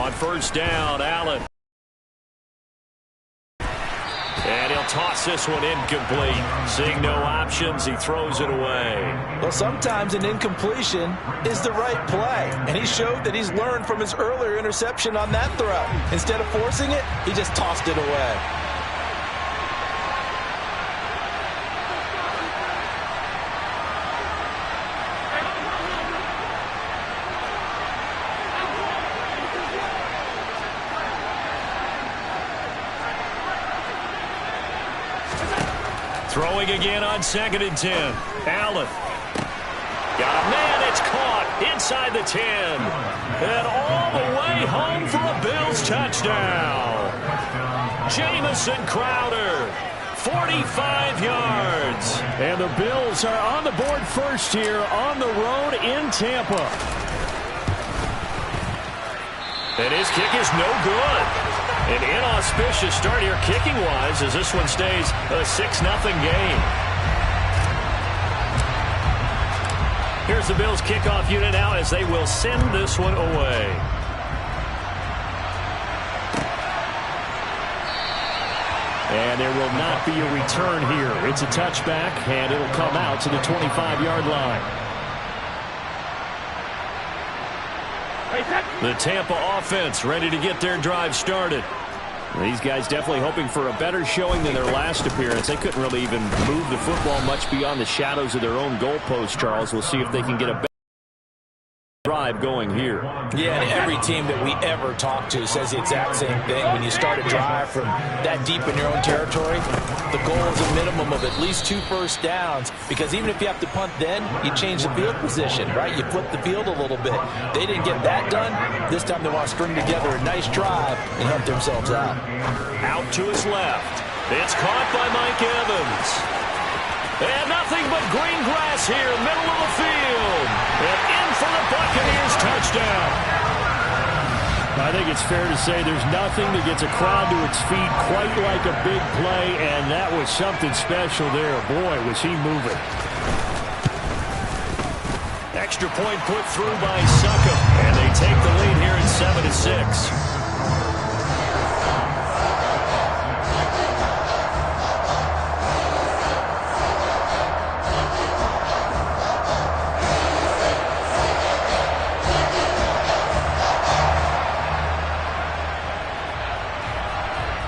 On first down, Allen. And he'll toss this one incomplete. Seeing no options, he throws it away. Well, sometimes an incompletion is the right play. And he showed that he's learned from his earlier interception on that throw. Instead of forcing it, he just tossed it away. Throwing again on 2nd and 10. Allen. Got a man. It's caught inside the 10. And all the way home for a Bills touchdown. Jamison Crowder. 45 yards. And the Bills are on the board first here on the road in Tampa. And his kick is no good. An inauspicious start here kicking-wise as this one stays a 6-0 game. Here's the Bills kickoff unit now as they will send this one away. And there will not be a return here. It's a touchback, and it'll come out to the 25-yard line. The Tampa offense ready to get their drive started. These guys definitely hoping for a better showing than their last appearance. They couldn't really even move the football much beyond the shadows of their own goalpost, Charles. We'll see if they can get a better drive going here. Yeah, and every team that we ever talk to says the exact same thing. When you start a drive from that deep in your own territory, the goal is a minimum of at least 2 first downs, because even if you have to punt then, you change the field position, right? You flip the field a little bit. They didn't get that done. This time they want to string together a nice drive and help themselves out. Out to his left. It's caught by Mike Evans. And nothing but green grass here, middle of the field. And in for the Buccaneers touchdown. I think it's fair to say there's nothing that gets a crowd to its feet quite like a big play, and that was something special there. Boy, was he moving. Extra point put through by Succop, and they take the lead here at 7-6.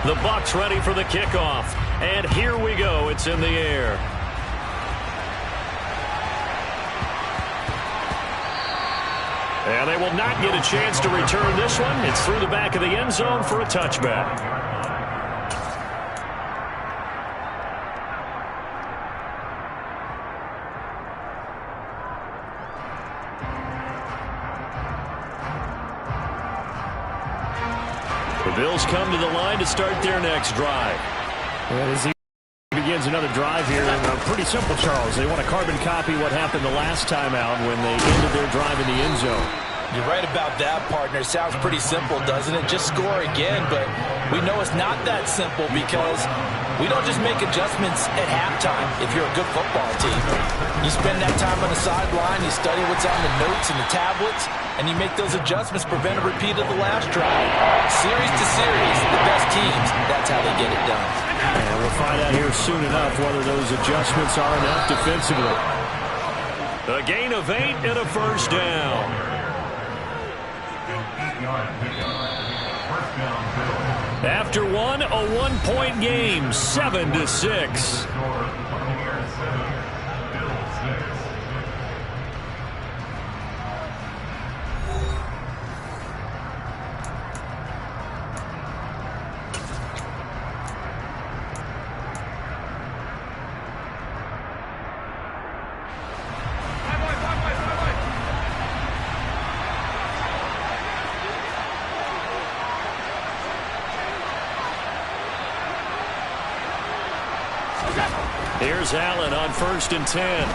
The Bucs ready for the kickoff. And here we go. It's in the air. And they will not get a chance to return this one. It's through the back of the end zone for a touchback. The Bills come to the line to start their next drive. And as he begins another drive here, and pretty simple, Charles. They want to carbon copy what happened the last time out when they ended their drive in the end zone. You're right about that, partner. Sounds pretty simple, doesn't it? Just score again, but we know it's not that simple because we don't just make adjustments at halftime if you're a good football team. You spend that time on the sideline, you study what's on the notes and the tablets, and you make those adjustments, prevent a repeat of the last drive. Series to series, the best teams, that's how they get it done. And we'll find out here soon enough whether those adjustments are enough defensively. A gain of 8 and a first down. After one, a 1-point game, 7-6. Here's Allen on 1st and 10. And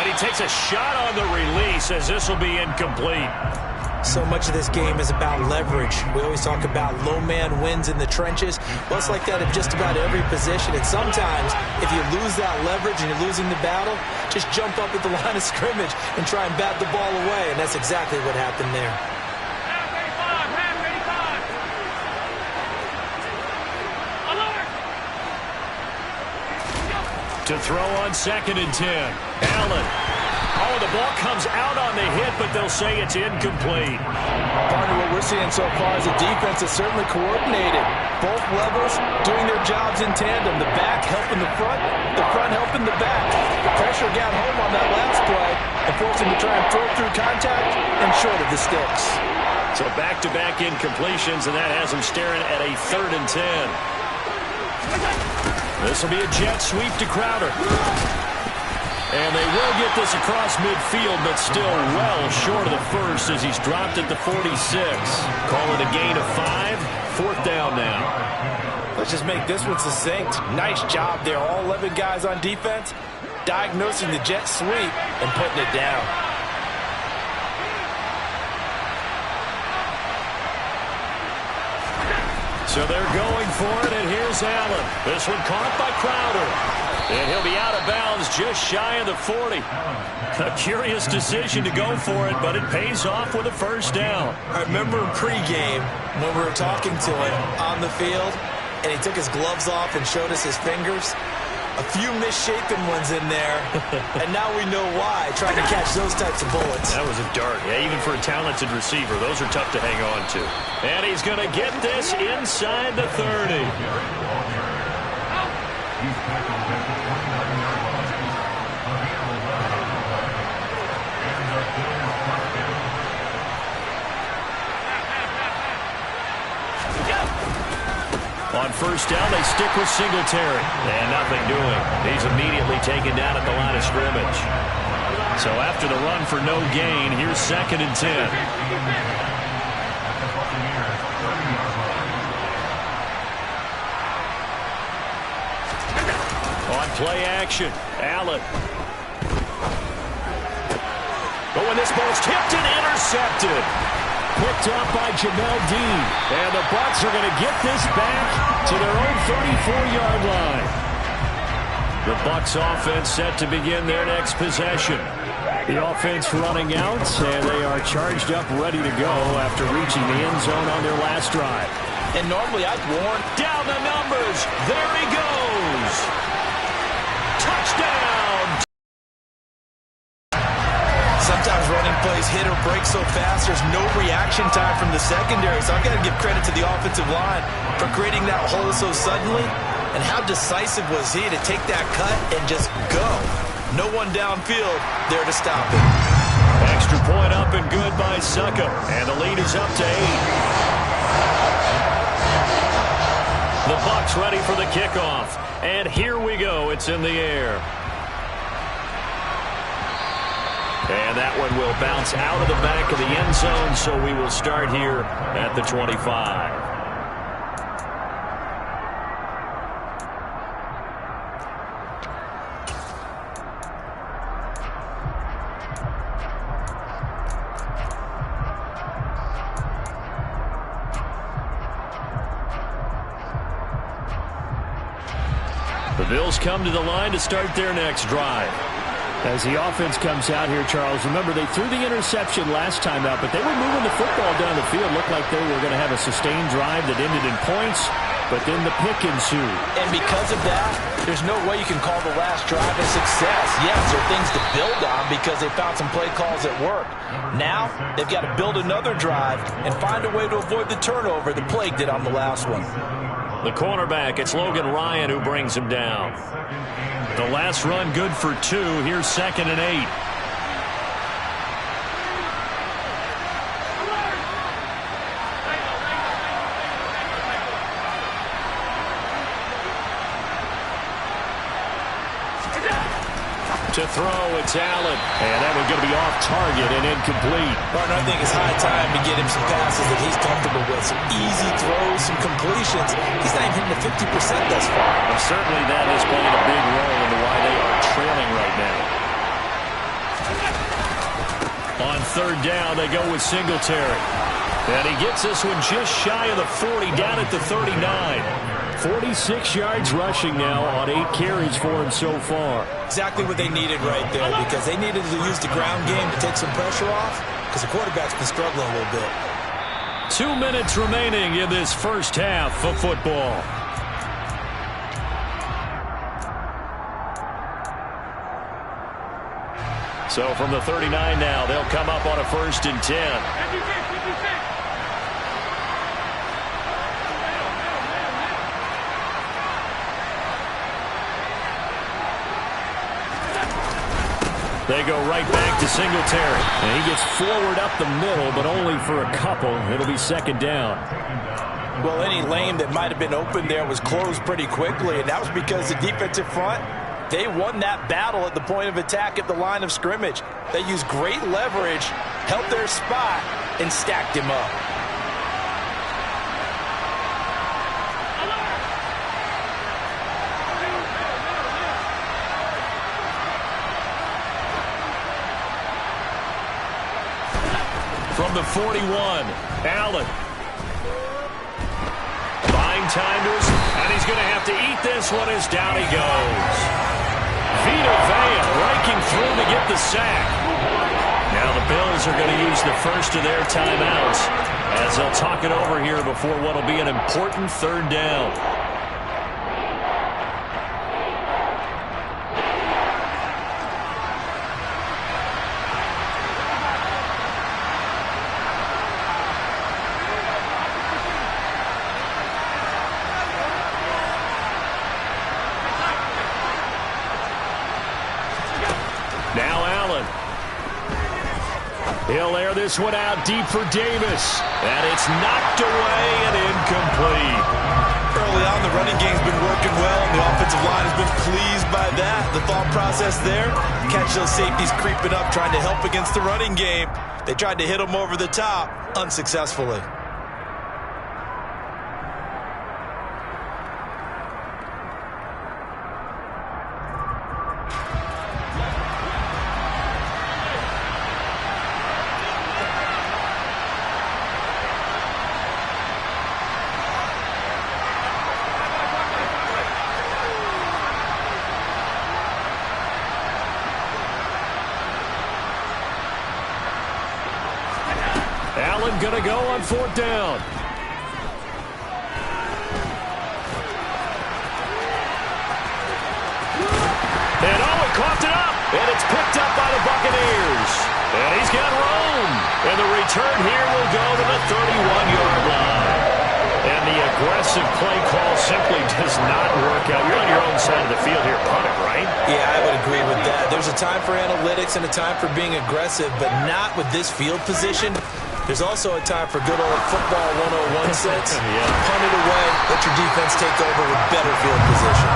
he takes a shot on the release as this will be incomplete. So much of this game is about leverage. We always talk about low man wins in the trenches. Well, it's like that in just about every position. And sometimes, if you lose that leverage and you're losing the battle, just jump up at the line of scrimmage and try and bat the ball away. And that's exactly what happened there. To throw on 2nd and 10. Allen. Oh, the ball comes out on the hit, but they'll say it's incomplete. Partner, what we're seeing so far is a defense that's certainly coordinated. Both levels doing their jobs in tandem. The back helping the front helping the back. The pressure got home on that last play and forced him to try and throw through contact and short of the sticks. So back-to-back incompletions, and that has him staring at a 3rd and 10. This will be a jet sweep to Crowder. And they will get this across midfield, but still well short of the first as he's dropped at the 46. Call it a gain of 5. 4th down now. Let's just make this one succinct. Nice job there. All 11 guys on defense diagnosing the jet sweep and putting it down. So they're going for it, and here's Allen. This one caught by Crowder. And he'll be out of bounds just shy of the 40. A curious decision to go for it, but it pays off with a 1st down. I remember pregame when we were talking to him on the field, and he took his gloves off and showed us his fingers. A few misshapen ones in there, and now we know why, trying to catch those types of bullets. That was a dart. Yeah, even for a talented receiver, those are tough to hang on to. And he's going to get this inside the 30. On 1st down, they stick with Singletary. And nothing doing. He's immediately taken down at the line of scrimmage. So after the run for no gain, here's 2nd and 10. On play action, Allen. But when this ball's tipped and intercepted. Picked up by Jamel Dean. And the Bucs are going to get this back to their own 34-yard line. The Bucs offense set to begin their next possession. The offense running out, and they are charged up, ready to go after reaching the end zone on their last drive. And normally I'd warn. Down the numbers. There he goes. Touchdown. Sometimes running plays hit or break so fast, there's no reaction time from the secondary. So I've got to give credit to the offensive line for creating that hole so suddenly. And how decisive was he to take that cut and just go? No one downfield there to stop him. Extra point up and good by Succa. And the lead is up to 8. The Bucs ready for the kickoff. And here we go. It's in the air. And that one will bounce out of the back of the end zone, so we will start here at the 25. The Bills come to the line to start their next drive. As the offense comes out here, Charles, remember they threw the interception last time out, but they were moving the football down the field. Looked like they were going to have a sustained drive that ended in points, but then the pick ensued. And because of that, there's no way you can call the last drive a success. Yes, there are things to build on because they found some play calls that work. Now, they've got to build another drive and find a way to avoid the turnover that plagued it on the last one. The cornerback, it's Logan Ryan who brings him down. The last run good for 2. Here's 2nd and 8. To throw, it's Allen. And that one's going to be off target and incomplete. Partner, I think it's high time to get him some passes that he's comfortable with. Some easy throws, some completions. He's not even hitting the 50% thus far. And certainly that is playing a big role into why they are trailing right now. On 3rd down, they go with Singletary. And he gets this one just shy of the 40, down at the 39. 46 yards rushing now on 8 carries for him so far. Exactly what they needed right there, because they needed to use the ground game to take some pressure off, because the quarterback's been struggling a little bit. 2 minutes remaining in this first half of football. So from the 39 now, they'll come up on a 1st and 10. They go right back to Singletary. And he gets forward up the middle, but only for a couple. It'll be 2nd down. Well, any lane that might have been open there was closed pretty quickly, and that was because the defensive front, they won that battle at the point of attack at the line of scrimmage. They used great leverage, held their spot, and stacked him up. From the 41, Allen. Buying time to his, and he's going to have to eat this one as down he goes. Vita Vea breaking through to get the sack. Now the Bills are going to use the first of their timeouts as they'll talk it over here before what will be an important 3rd down. Now Allen. He'll air this one out deep for Davis. And it's knocked away and incomplete. Early on, the running game's been working well, and the offensive line has been pleased by that. The thought process there, catch those safeties creeping up, trying to help against the running game. They tried to hit them over the top, unsuccessfully. Allen going to go on 4th down. And he coughed it up. And it's picked up by the Buccaneers. And he's got room. And the return here will go to the 31-yard line. And the aggressive play call simply does not work out. You're on your own side of the field here, punt it, right? Yeah, I would agree with that. There's a time for analytics and a time for being aggressive, but not with this field position. There's also a time for good old football 101 sense. Punt it away, let your defense take over with better field position.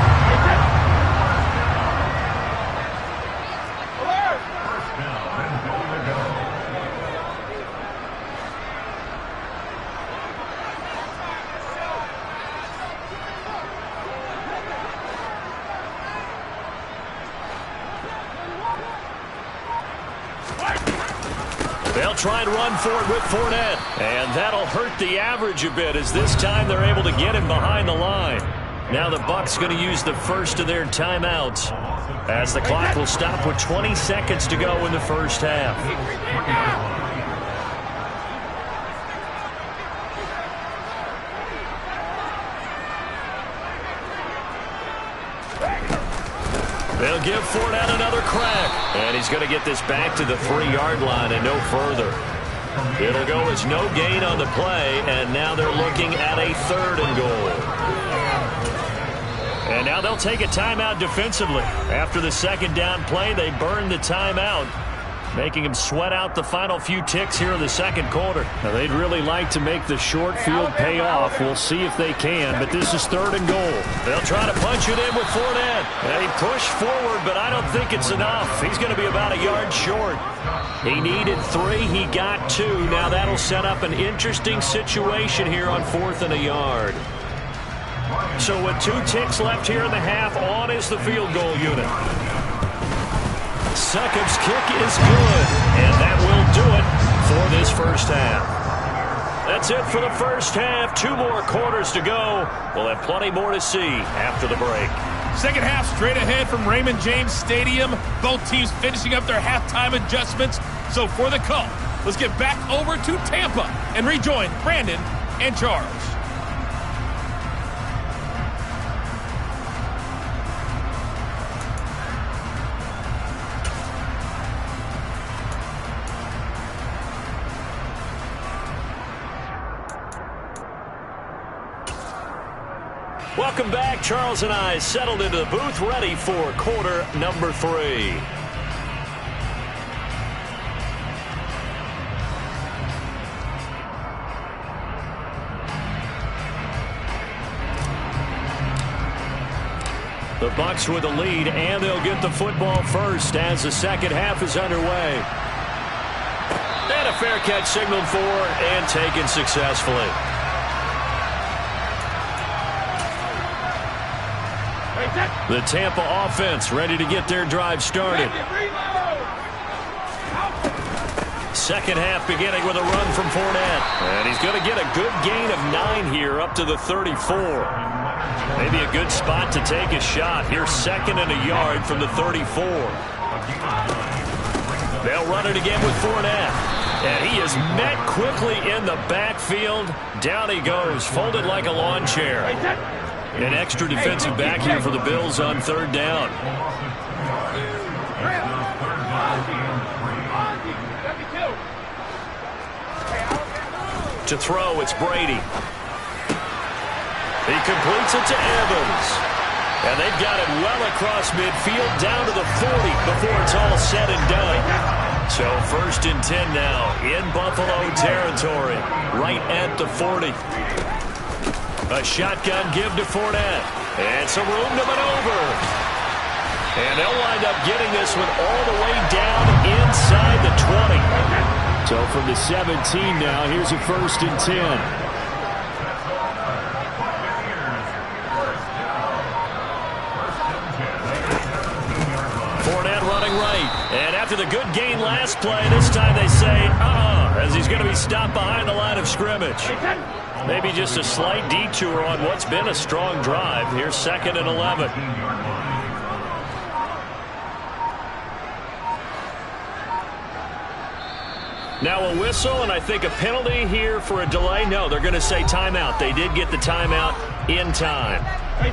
They'll try and run for it with Fournette. And that'll hurt the average a bit as this time they're able to get him behind the line. Now the Bucs going to use the first of their timeouts as the clock will stop with 20 seconds to go in the first half. They'll give Fournette another crack. And he's going to get this back to the 3-yard line and no further. It'll go as no gain on the play, and now they're looking at a 3rd and goal. And now they'll take a timeout defensively. After the 2nd down play, they burn the timeout, making them sweat out the final few ticks here in the 2nd quarter. Now, they'd really like to make the short field pay off. We'll see if they can, but this is 3rd and goal. They'll try to punch it in with Fournette. And he pushed forward, but I don't think it's enough. He's going to be about a yard short. He needed 3. He got 2. Now that'll set up an interesting situation here on 4th and a yard. So with 2 ticks left here in the half, on is the field goal unit. Succop's kick is good, and that will do it for this first half. That's it for the first half. 2 more quarters to go. We'll have plenty more to see after the break. Second half straight ahead from Raymond James Stadium. Both teams finishing up their halftime adjustments. So for the call, let's get back over to Tampa and rejoin Brandon and Charles. Welcome back. Charles and I settled into the booth, ready for quarter number 3. The Bucs with the lead, and they'll get the football first as the second half is underway. And a fair catch signaled for and taken successfully. The Tampa offense ready to get their drive started. Second half beginning with a run from Fournette. And he's going to get a good gain of 9 here up to the 34. Maybe a good spot to take a shot. Here's second and a yard from the 34. They'll run it again with Fournette. And he is met quickly in the backfield. Down he goes, folded like a lawn chair. An extra defensive back here for the Bills on third down. To throw, it's Brady. He completes it to Evans. And they've got it well across midfield down to the 40 before it's all said and done. So first and 10 now in Buffalo territory, right at the 40. A shotgun give to Fournette. And some room to maneuver. And they'll wind up getting this one all the way down inside the 20. So from the 17 now, here's a first and 10. Fournette running right. And after the good gain last play, this time they say, as he's going to be stopped behind the line of scrimmage. Maybe just a slight detour on what's been a strong drive. Here's second and 11. Now a whistle, and I think a penalty here for a delay. No, they're going to say timeout. They did get the timeout in time.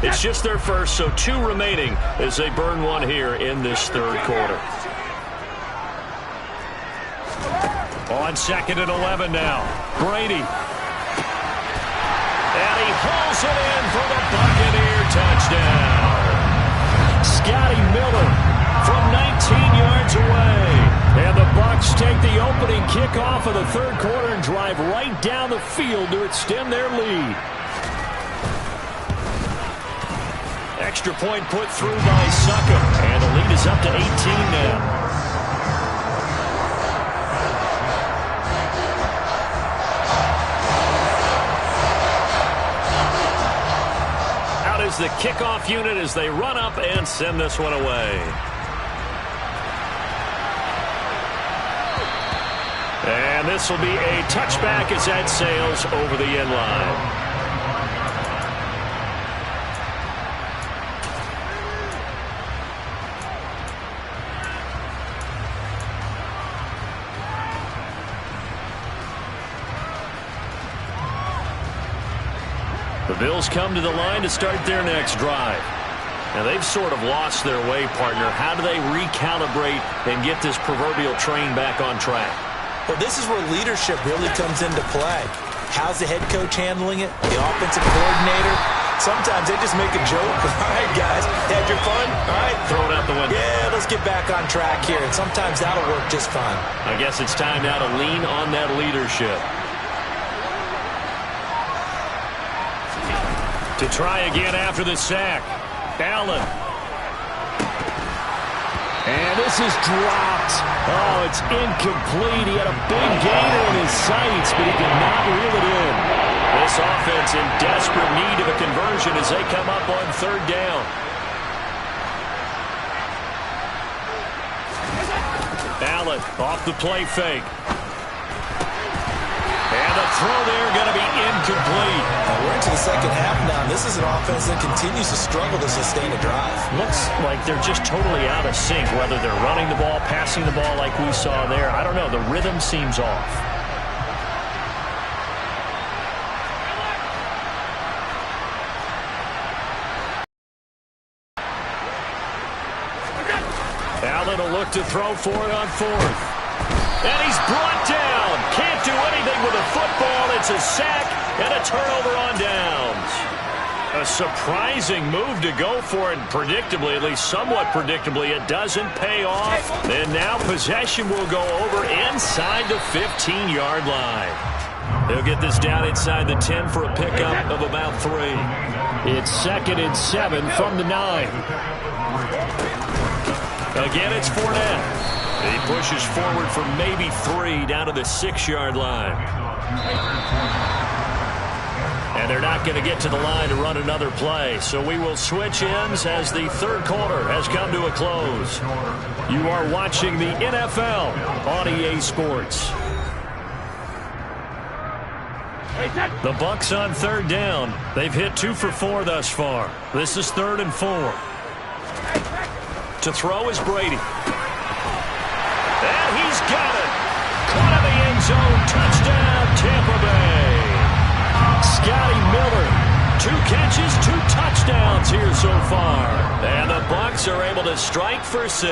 It's just their first, so 2 remaining as they burn one here in this third quarter. On second and 11 now. Brady. And he hauls it in for the Buccaneer touchdown. Scotty Miller from 19 yards away. And the Bucs take the opening kickoff of the third quarter and drive right down the field to extend their lead. Extra point put through by Suckham. And the lead is up to 18 now. Is the kickoff unit as they run up and send this one away. And this will be a touchback as that sails over the end line. The Bills come to the line to start their next drive. Now they've sort of lost their way, partner. How do they recalibrate and get this proverbial train back on track? Well, this is where leadership really comes into play. How's the head coach handling it? The offensive coordinator? Sometimes they just make a joke. All right, guys, had your fun? All right. Throw it out the window. Yeah, let's get back on track here. And sometimes that'll work just fine. I guess it's time now to lean on that leadership. To try again after the sack. Allen. And this is dropped. Oh, it's incomplete. He had a big gainer in his sights, but he could not reel it in. This offense in desperate need of a conversion as they come up on third down. Allen off the play fake. And the throw there going to be incomplete. Now we're into the second half now, and this is an offense that continues to struggle to sustain a drive. Looks like they're just totally out of sync, whether they're running the ball, passing the ball like we saw there. I don't know. The rhythm seems off. Allen will look to throw for it on fourth. And he's brought down. Can't do anything with a football. It's a sack and a turnover on downs. A surprising move to go for it, predictably, at least somewhat predictably. It doesn't pay off. And now possession will go over inside the 15-yard line. They'll get this down inside the 10 for a pickup of about 3. It's 2nd and 7 from the 9. Again, it's Fournette. He pushes forward for maybe 3 down to the 6-yard line. And they're not going to get to the line to run another play. So we will switch ends as the third quarter has come to a close. You are watching the NFL on EA Sports. The Bucs on 3rd down. They've hit 2 for 4 thus far. This is 3rd and 4. To throw is Brady. And he's got it. Caught in the end zone. Touchdown, Tampa Bay. Scotty Miller, 2 catches, 2 touchdowns here so far. And the Bucs are able to strike for 6.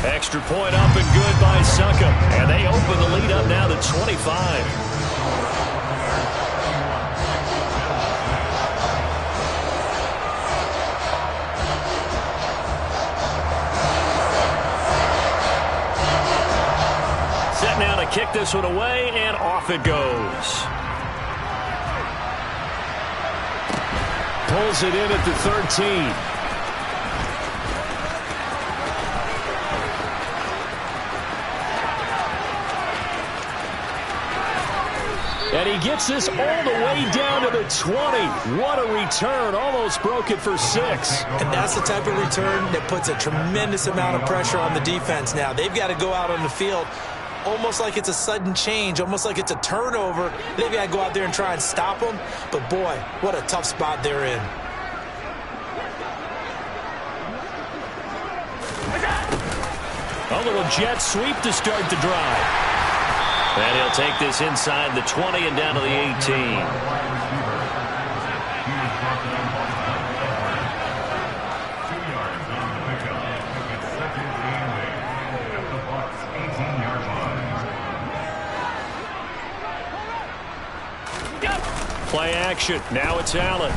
Extra point up and good by Suckup. And they open the lead up now to 25. Now to kick this one away, and off it goes. Pulls it in at the 13. And he gets this all the way down to the 20. What a return. Almost broke it for 6. And that's the type of return that puts a tremendous amount of pressure on the defense now. They've got to go out on the field almost like it's a sudden change, almost like it's a turnover. They've got to go out there and try and stop them. But, boy, what a tough spot they're in. A little jet sweep to start the drive. And he'll take this inside the 20 and down to the 18. Play action. Now it's Allen.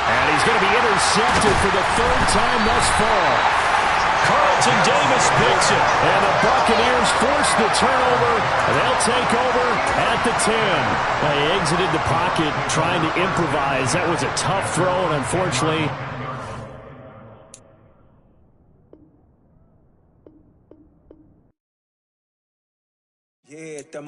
And he's going to be intercepted for the 3rd time thus far. Carlton Davis picks it. And the Buccaneers force the turnover. They'll take over at the 10. They exited the pocket trying to improvise. That was a tough throw, and unfortunately,